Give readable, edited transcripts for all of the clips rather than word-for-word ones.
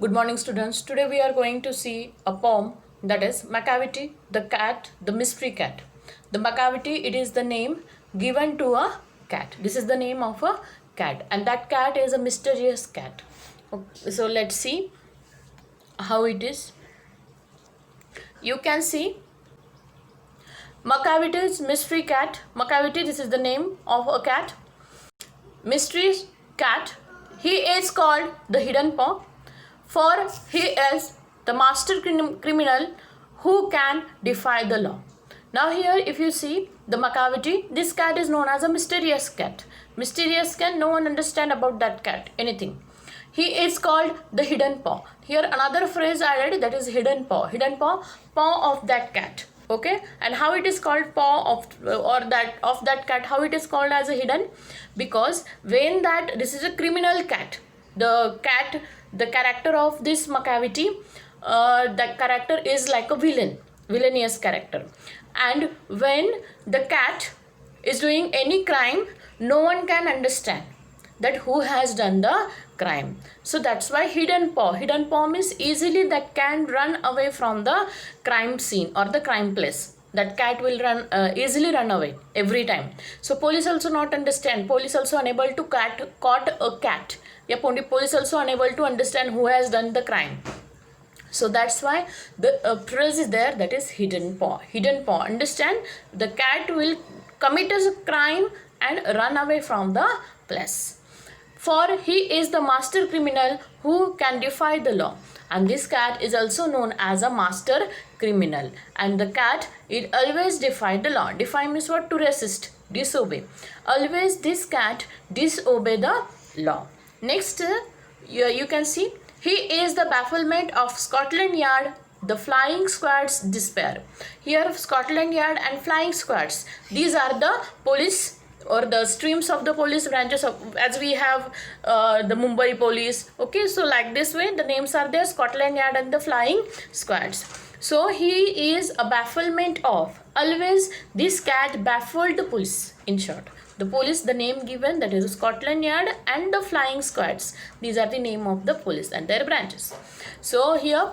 Good morning, students. Today we are going to see a poem, that is Macavity, the cat, the mystery cat. The Macavity, it is the name given to a cat. This is the name of a cat, and that cat is a mysterious cat. Okay, so let's see how it is. You can see Macavity's mystery cat. Macavity, this is the name of a cat. Mystery cat. He is called the hidden paw, for he is the master criminal who can defy the law. Now here if you see the Macavity, this cat is known as a mysterious cat. Mysterious cat, no one understand about that cat anything. He is called the hidden paw. Here another phrase added, that is hidden paw. Hidden paw, paw of that cat. Okay, and how it is called paw of or that of that cat, how it is called as a hidden? Because when that this is a criminal cat, the cat, the character of this Macavity, that character is like a villainous character, and when the cat is doing any crime, no one can understand that who has done the crime. So that's why hidden paw means easily that can run away from the crime scene or the crime place. That cat will run easily run away every time. So police also not understand, police also unable to caught a cat. Yeah, police also unable to understand who has done the crime. So that's why the phrase is there, that is hidden paw. Hidden paw, understand, the cat will commit a crime and run away from the place, for he is the master criminal who can defy the law. And this cat is also known as a master criminal, and the cat, it always defy the law. Defy means what? To resist, disobey. Always this cat disobey the law. Next, you can see, he is the bafflement of Scotland Yard, the flying squad's despair. Here Scotland Yard and flying squads, these are the police or the streams of the police branches of, as we have the Mumbai police. Okay, so like this way the names are there, Scotland Yard and the flying squads. So he is a bafflement of, always this cat baffled the police. In short, the police, the name given, that is Scotland Yard and the flying squads, these are the name of the police and their branches. So here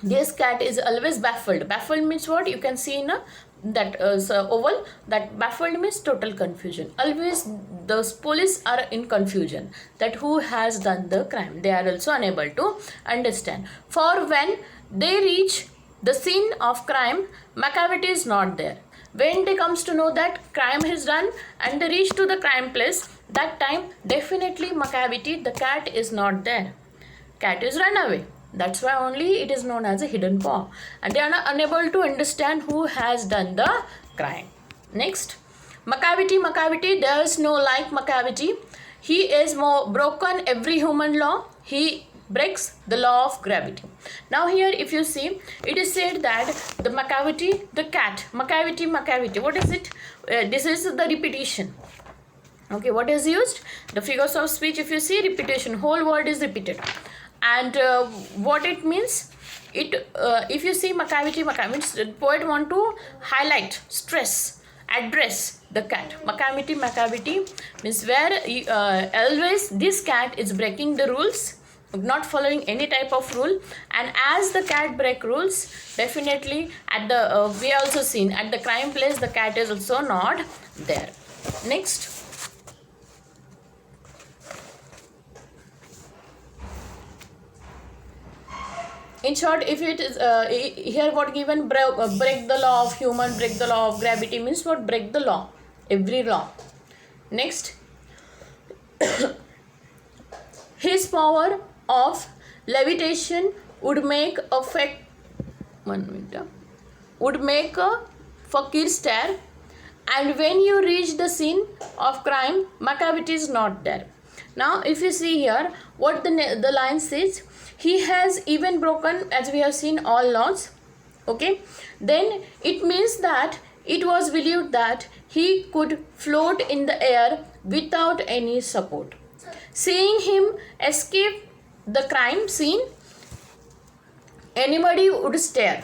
this cat is always baffled. Baffled means what? You can see in a that oval, that baffled means total confusion. Always the police are in confusion that who has done the crime. They are also unable to understand. For when they reach the scene of crime, Macavity is not there. When they comes to know that crime is done and they reach to the crime place, that time definitely Macavity, the cat, is not there. Cat is run away. That's why only it is known as a hidden paw, and they are unable to understand who has done the crime. Next, Macavity, there is no like Macavity. He is more broken every human law. He breaks the law of gravity. Now here if you see, it is said that the Macavity, the cat, Macavity, what is it? This is the repetition. Okay, what is used? The figures of speech, if you see, repetition, whole word is repeated. And what it means, it if you see Macavity means the poet want to highlight, stress, address the cat. Macavity means where always this cat is breaking the rules, not following any type of rule, and as the cat break rules, definitely at the we also seen at the crime place the cat is also not there. Next, in short, if it is here what given, break the law of human, break the law of gravity means what? Break the law, every law. Next, his power of levitation would make a would make a fakir stare, and when you reach the scene of crime, Macavity is not there. Now if you see here what the line says, he has even broken, as we have seen, all laws. Okay, then it means that it was believed that he could float in the air without any support. Seeing him escape the crime scene, anybody would stare.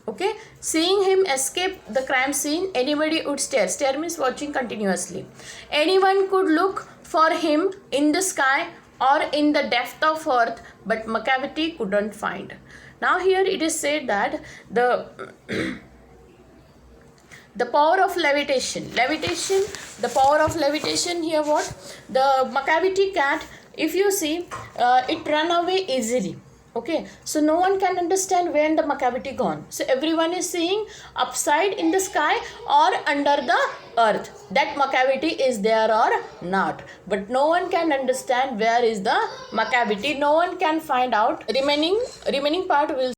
Okay, seeing him escape the crime scene, anybody would stare. Stare means watching continuously. Anyone could look for him in the sky or in the depth of earth, but Macavity couldn't find. Now here it is said that the the power of levitation, the power of levitation here, what the Macavity cat, if you see, it run away easily. Okay, so no one can understand when the Macavity gone. So everyone is seeing upside in the sky or under the earth that Macavity is there or not, but no one can understand where is the Macavity. No one can find out. Remaining part will